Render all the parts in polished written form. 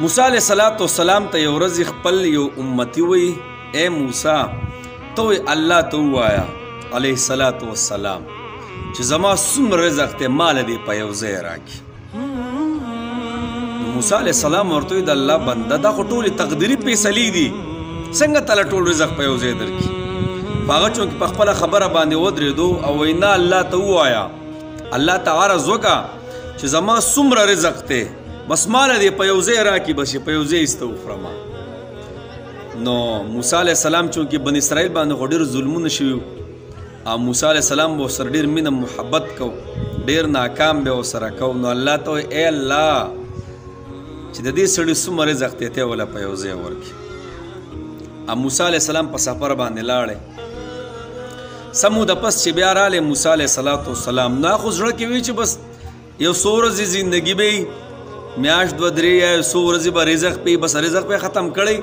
موسی علیه السلام ته یو ورځ خپل یو امتی وی اے موسی ته الله ته ووایه علیه السلام چې زما څومره رزق دی مال دې په یو ځای راکړي. موسی علیه السلام ورته وایي د الله بنده دا خو ټولې تقدیري فیصلې دي څنګه تاله ټول رزق په یو ځای درکړي. هغه چونکې په خپله خبره باندې ودرېدو او وایي نه الله ته ووایه الله ته عرض وکړه چې زما څومره رزق دی بس ماله دې په یو ځای راکړي بس یې په یو ځای ایسته وخورمه. نو موسی علیه السلام چونکې بن اسرائیل باندې خو ډېر ظلمونه شوي او موسی علیه السلام به ورسره ډېر مینه محبت کو ډېر ناکام به ورسره کو. نو الله ته وایي ای الله چې د دې سړي څومره رزق دی ته وله په یو ځای ورکړي. او موسی علیه السلام په سفر باندې لاړی څه موده پس چې بیا رالی موسی علیه السلام نو خو زړه کې وي چې بس یو څو ورځې زندګي به وي میاشت دوه درې یا یو څو ورځې به رزق به بس رزق به ختم کړی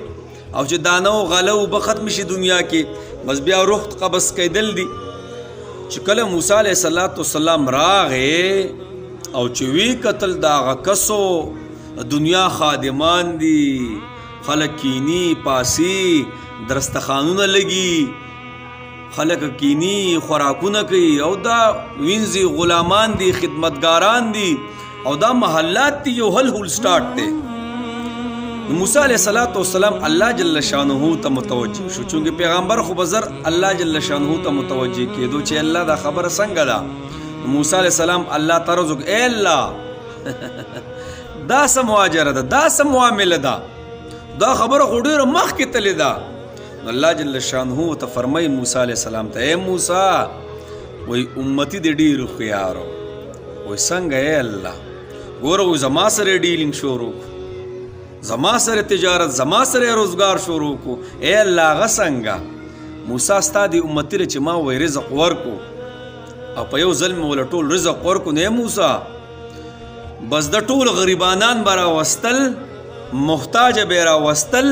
او چې دانه او غله اوبه ختم شي دنیا کې بس بیا روح قبض کېدل دي. چې کله موسی علیه السلام راغی او چې وی کتل د هغه کسو دنیا خادمان دي خلک کینی پاسی درستخانونه لګي خلک کینی خوراکونه کوي او دا وینځي غلامان دي خدمتګاران دي او دا محلات دي یو هل سٹارټ دی. موسی علیه السلام الله جل شانه ته متوجه شو چونکې پیغمبر خو بزر الله جل شانه ته متوجه کېدو چې الله دا خبره څنګه ده. موسی علیه السلام الله ته عرض وکړ ای الله دا څه مواجره ده دا څه معامله ده دا خبره خو ډېره مخکې تلې ده. نو الله جل شانه ته فرمایي موسی علیه السلام ته ای موسی وایي امتي دې ډېر هوښیار وایي څنګه ای الله ګوره وایي زما سره ډیلینګ شروع زما سره تجارت زما سره روزګار شروع کو ای الله هغه څنګه موسی ستا دې امتي له چې ما وایي رزق ورکو او په یو ځل مې وله ټول رزق ورکو نه موسی بس د ټول غریبانان به راوستل محتاجه به راوستل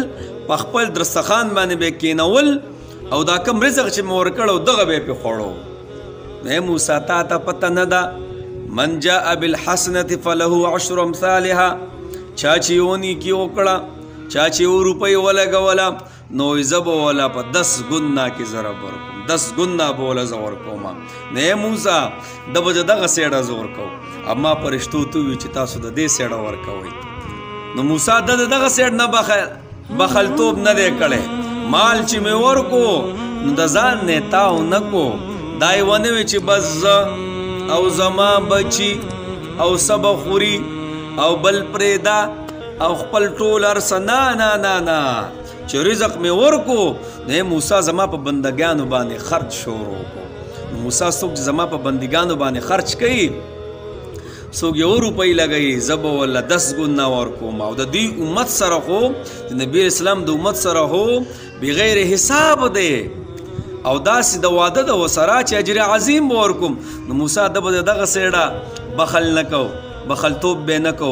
په خپل درستخان باندې به کېنول او دا کم رزق چې مې ورکړی دغه به یې پې خوړو. ای موسی تا ته پته نه ده من جاء بالحسنة فله عشر امثالها چا چې یو نیکي وکړه چا چې یو روپۍ ولګوله نو زه به وله په 10 ګنا کې ضرب ورکوم 10 ګنا به وله زه ورکوم. نه ای موسی ده به دغه سیډه زه ورکوم اما فرشتو ته ووایي چې تاسو د دې سیډه ورکوئ. نو موسی دغه سیډ نه بخلتوب نه دی کړی مال چې مې ورکو نو د ځان نه تاو نه کو دا یې ونه وي چې بس زه او زما بچي او څه به خوري او بل پرېږده او خپل ټول هر څه نه نه نه نه چې رزق مې ورکو نو موسی زما په بندګانو باندې خرچ شروع کو. نو موسی څوک چې زما په بندګانو باندې خرچ کوي څوک یو روپۍ لګوي زه به وله 10 ګنا ورکوم او د دې امت سره خو د نبي اسلام د امت سره خو بغیر حساب دی او داسې د واده د وسره چې اجر عظیم به ورکوم. نو موسی ده به دغه سیډه بخل نه کو بخلتوب به نه کو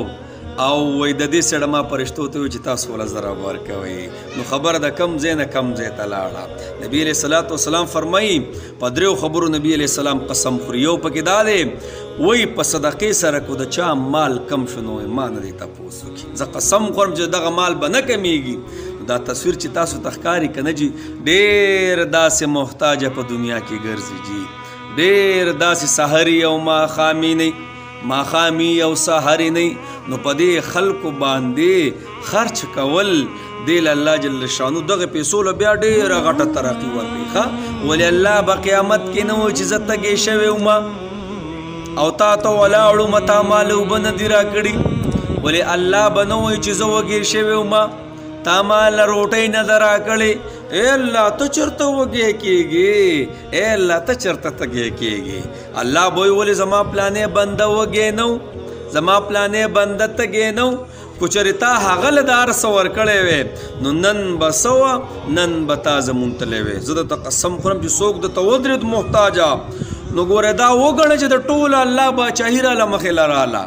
او وایي د دې سیډه ما فرشتو ته وایي چې تاسو وله ضرب ورکوئ. نو خبره د کم ځای نه کم ځای ته لاړه. نبي علیه السلام فرمایي په دریو خبرو نبي علیه السلام قسم خوري. یو پکې دا دی وایي په صدقې سره کو د چا مال کم شو نو ما نه دی تپوس وکړي زه قسم خورم چې دغه مال به نه کمیږي. دا تصویر چې تاسو ته ښکاري که نه جي ډېر داسې محتاجه په دنیا کې ګرځي جي ډېر داسې سحري او ماښامي او سحري نه نو په دې خلکو باندې خرچ کول دی له الله جل شانو دغه پیسو له بیا ډېره غټه ترقي ورکوي ښه ولې الله به قیامت کې نه و چې زه تږی شوی ومه او تا ته ولاړو متا مال اوبه نه دي راکړي ولې الله به نه وایي چې زه وږی شوی ومه تا مال روټۍ نه ده راکړې ای الله ته چېرته وږی کېږې ای الله ته چېرته تږی کېږې الله به وایي ولې زما پلانې بنده وږی نه زما پلانې بنده تږی نه کو چېرې تا هغه له د هر څه ورکړی وی نو نن به څه وه نن به تا زمونږ تللی وی. زه درته قسم خورم چې څوک درته ودرېد محتاجه نو ګوره دا وګڼه چې د ټول الله باچاهي راله مخې له راله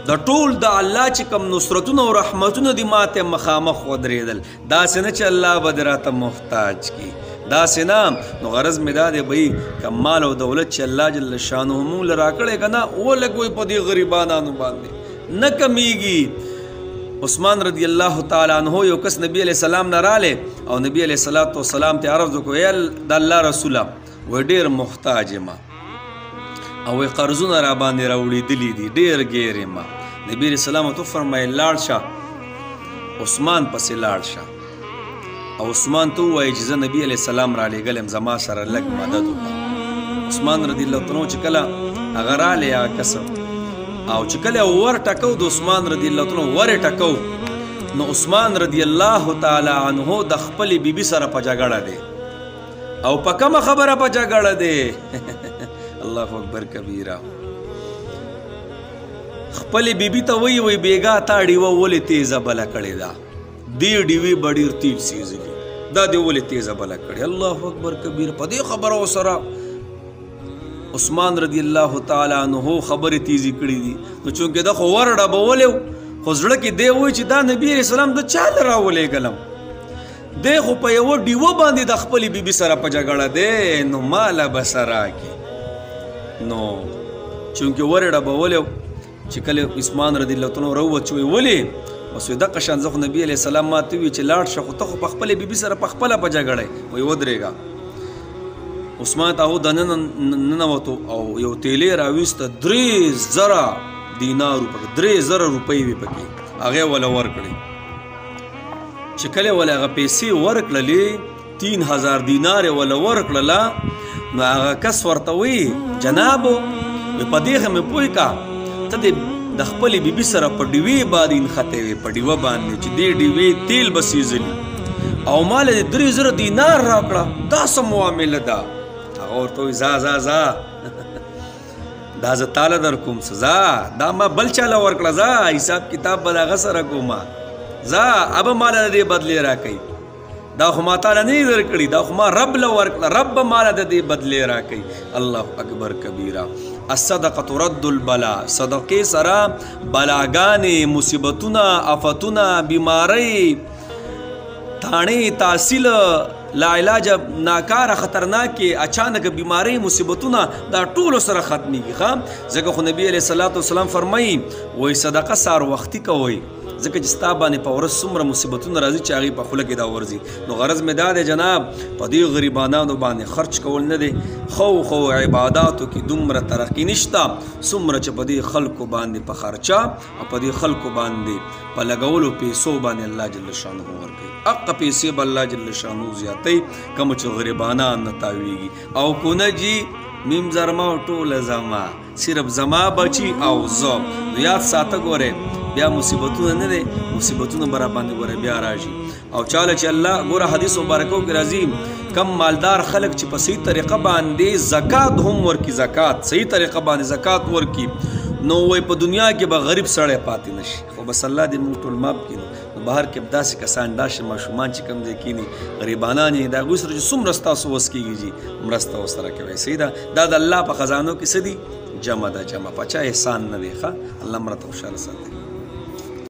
د ټول د الله چې کوم نصرتونه او رحمتونه دي ماته مخامخ ودرېدل داسې نه چې الله به دې راته محتاج کي داسې نه. نو غرض مې دا دی بهی که مال او دولت چې الله جل شانه مونږ له راکړی که نه ولګوئ په دې غریبانانو باندې نه کمیږي عثمان رضی الله تعالی عنہ یو کس نبی علیہ السلام نه راله او نبی علیہ الصلوۃ والسلام ته عرض وکړ ای د الله رسوله و ډیر محتاج ما او قرضونه را باندې راوړېدلي دي ډیر ګیر ما نبی علیہ السلام ته فرمایي لاړ شه عثمان پسې لاړ شه او عثمان ته ووایي چې زه نبی علیہ السلام را لېږلی یم زما سره لږ مدد وکړه عثمان رضی الله عنه چې کله هغه رالی هغه کس او چې کله ور ټکو د عثمان رضی الله عنه ور ټکو نو عثمان رضی الله تعالی عنه د خپلې بیبي سره په جګړه دی او په کومه خبره په جګړه دی الله اکبر کبیره خپلې بیبي ته وی بیګا تا ډیوه ولې تیزه بله کړې ده دې ډیوې به ډېر تیز سیزي دا دې ولې تیزه بله کړې الله اکبر کبیره په دې خبره سره عثمان رضی الله تعالی عنہ خبرې تیزی کړې دي نو چونکې دا خو ور ډبولی خو زړه کې دی وایي چې دا نبي علیہ السلام د چا له راولېږلم دی خو په یوه ډیوه باندې د خپلې بیبي سره په جګړه دی نو ماله به څه راکړي نو چونکې ور یې ډبولی چې کله عثمان رضی الله عنه راووت چې وایي ولې اوس وایي دقه شان زه خو نبي علیہ السلام ما ته ووایي چې لاړ شه خو ته خو په خپلې بیبي سره په خپله په جګړه یې وایي ودرېږه عثمان ته هغو دننه ننوتو او یو تیلې راویسته 3000 دینارو پکې 3000 روپۍ وې پکې هغې وله ورکړې چې کله وله هغه پیسې ورکړلې 3000 دینار یې وله ورکړله نو هغه کس ورته وایي جنابو په دې ښه مې پوه کا ته د خپلې بیبي سره په ډیوې باندې نښتې وې په ډیوه باندې چې دې ډیوې تیل به سیزلي او ما له 3000 دینار راکړه دا څه معامله ده هغه ورته وایي ځه دا زه تاله در کوم څه ځه دا ما بل چاله ورکړه ځه حساب کتاب به د هغه سره کومه ځه ابه ماله د دې بدلې راکوي دا خو ما تاله نه درکړي دا خو ما رب له ورکړه رب به ماله د دې بدلې راکوي الله اکبر کبیره الصدقه رد البلا صدقې سره بلاګانې مصیبتونه آفتونه بیماری تاڼې تحصیل لا علاج ناکاره خطرناکې اچانک بیماری مصیبتونه دا ټولو سره ختمیږي ښه ځکه خو نبي علیه الصلاة والسلام فرمایي وایي صدقه سهار وختي کوئ ځکه چې ستا باندې په ورځ څومره مصیبتونه راځي چې هغې په خوله کې دا ورځي نو غرض مې دا دی جناب په دې غریبانانو باندې خرچ کول نه دی خو عباداتو کې دومره ترقي نشته څومره چې په دې خلکو باندې په خرچه او په دې خلکو باندې په لګولو پیسو باندې الله جل شانه ورکوي حق پیسې به الله جل شانه زیاتوي کوم چې غریبانان نه تاویږي او کونه جي میم زرما او ټوله زما صرف زما بچي او زه نو یاد ساته ګورئ بیا مصیبتونه نه دی مصیبتونه به را باندې ګوره بیا راشي او چاله چې الله ګوره حدیث مبارکو کې راځي کم مالدار خلک چې په صحیح طریقه باندې زکات هم ورکي زکات صحیح طریقه باندې زکات ورکي نو وای په دنیا کې به غریب سړی پاتې نشي خو بس الله دې موږ ټول ماف کړي نو بهر کې داسې کسان داسې ماشومان چې کوم ځای کښېني غریبانان یې د هغوی سره چې څومره ستاسو وس کېږي جي مرسته ورسره کوئ صحیح ده دا د الله په خزانو کې څه دي جمع ده جمع پچا احسان نه دی ښه الله مرته خوشحاله ساتي